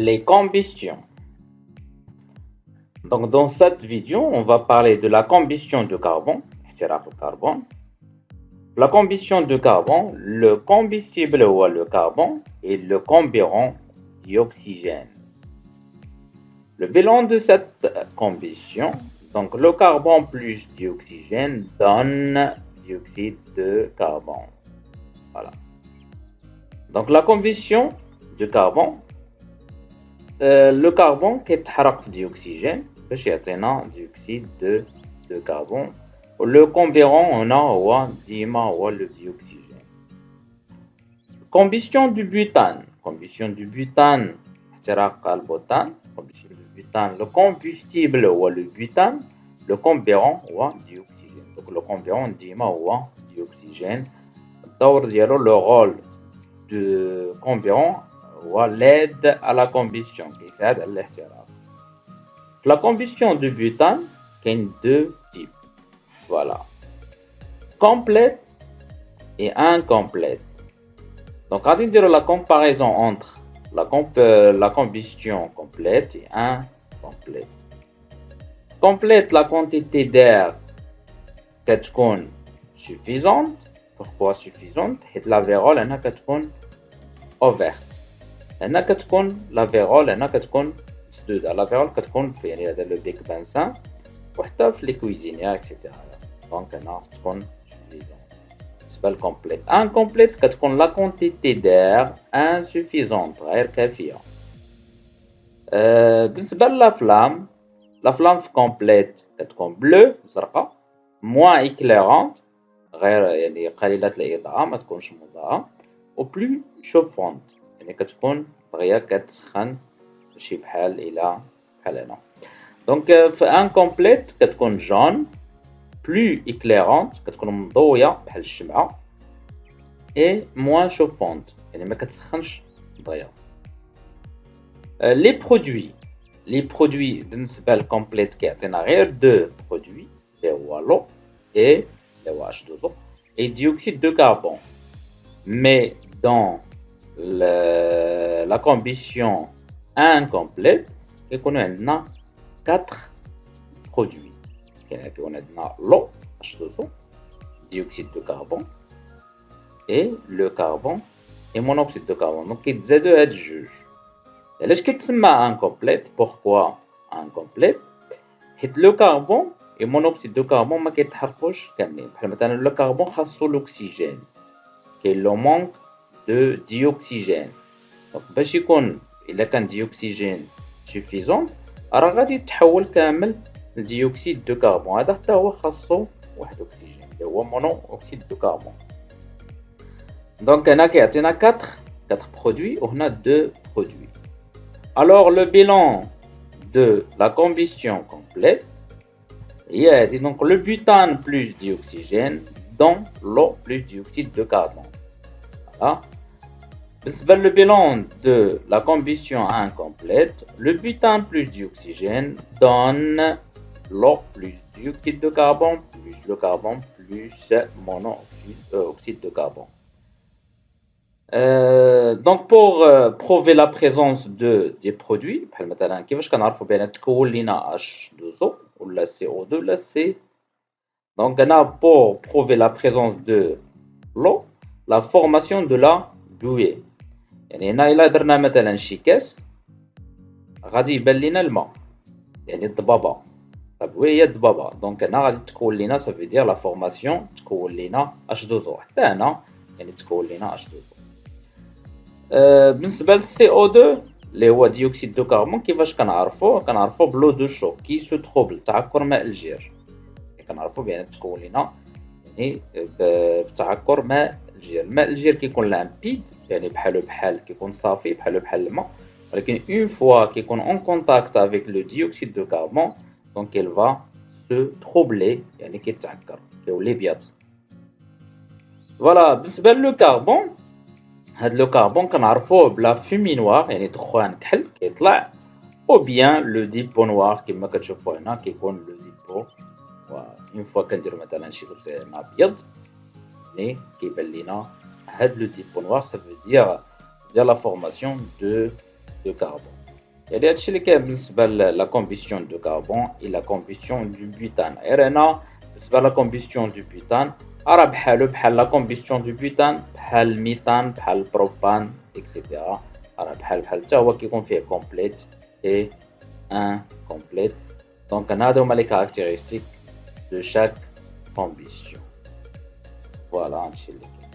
les combustions. Donc, dans cette vidéo, on va parler de la combustion de carbone, la combustion de carbone, le combustible ou le carbone et le carburant d'oxygène. Le bilan de cette combustion, donc le carbone plus d'oxygène donne dioxyde de carbone. Voilà. Donc la combustion de carbone, le carbone qui est d'oxygène, dioxyde de carbone. Le carburant, on a le dioxygène. Combustion du butane. Combustion du butane, le combustible ou le butane, le carburant ou dioxygène. Donc le carburant, ou dioxygène. Le rôle du carburant ou l'aide à la combustion. La combustion du butane, il y a deux types. Voilà. Complète et incomplète. Donc, on va dire la comparaison entre la combustion complète et incomplète. Complète, la quantité d'air est suffisante. Pourquoi suffisante? La vérole est ouverte. La vérole est la vérole est le bec bensin. Les cuisinières, etc. Donc, on a complète. Incomplète, la quantité d'air insuffisante. La flamme complète est bleue, moins éclairante, ou plus chauffante. Donc, incomplète, jaune, plus éclairante, et moins chauffante. Les produits complètes qui ont deux produits, l'eau et l'H2O et dioxyde de carbone. Mais dans la combustion incomplète, on a 4 produits. On a l'eau, H2O, dioxyde de carbone et le carbone et monoxyde de carbone. Donc, il y a deux juges. Est-ce que tu m'as incomplète? Pourquoi incomplète? Le carbone et monoxyde de carbone ما كيتحرقوش كاملين. بحال مثلا le carbone خاصو l'oxygène qui est le manque de dioxygène. Donc باش يكون إلا كان dioxygène suffisant راه غادي يتحول كامل لديوكسيد دو كربون. هذا حتى هو خاصو واحد اكسجين اللي هو مونوكسيد دو كربون. دونك هنا كيعطينا 4 produits وهنا 2 produits. Alors le bilan de la combustion complète, il y a donc le butane plus d'oxygène dans l'eau plus dioxyde de carbone. Voilà. Le bilan de la combustion incomplète, le butane plus d'oxygène donne l'eau plus dioxyde de carbone plus le carbone plus monoxyde de carbone. Donc pour prouver la présence des produits, مثلا كيفاش كنعرفوا بان تكون لينا H2O ولا CO2 ولا C. Donc pour prouver la présence de l'eau, la formation de la buée. يعني هنا إلا درنا مثلا شي كاس غادي يبان لينا الماء، يعني الضبابة. البوية هي الضبابة. دونك هنا غادي تكون لينا ça veut dire la formation تكون لينا H2O. حتى هنا يعني تكون لينا H2O. بالنسبة ل CO2 اللي هو ديوكسيد دو كربون، كيفاش كنعرفوه بلو دو شو كي سو تروبل تعكر ماء الجير. كنعرفوا بان تكون لينا يعني بتعكر ماء الجير. الماء الجير كيكون لامبيد يعني بحال كيكون صافي بحال الماء، ولكن اون فوا كيكون اون كونتاكت افيك لو ديوكسيد دو كربون دونك il va se troubler يعني كيتعكر كيولي بيض. فوالا. بالنسبه لو كربون، هاد لو كربون كنعرفوه بلا فومي نوار يعني دخان كحل كيطلع، او بيان لو ديبو نوار كما كتشوفوا هنا كيكون لو ديبو. اون فوا كنديرو مثلا شي درجه مع ابيض يعني كيبان لينا هاد لو ديبو نوار. ça veut dire la formation de carbone. يعني هادشي اللي كاين بالنسبة لا combustion de carbone et la combustion du butane. غير هنا بالنسبة لا combustion du butane راه بحال لا combustion du butane بحال الميثان بحال البروبان etc. راه بحال حتى هو كيكون فيه complète et incomplète. Donc هادو هما les caractéristiques de chaque combustion. Voilà هادشي اللي كاين.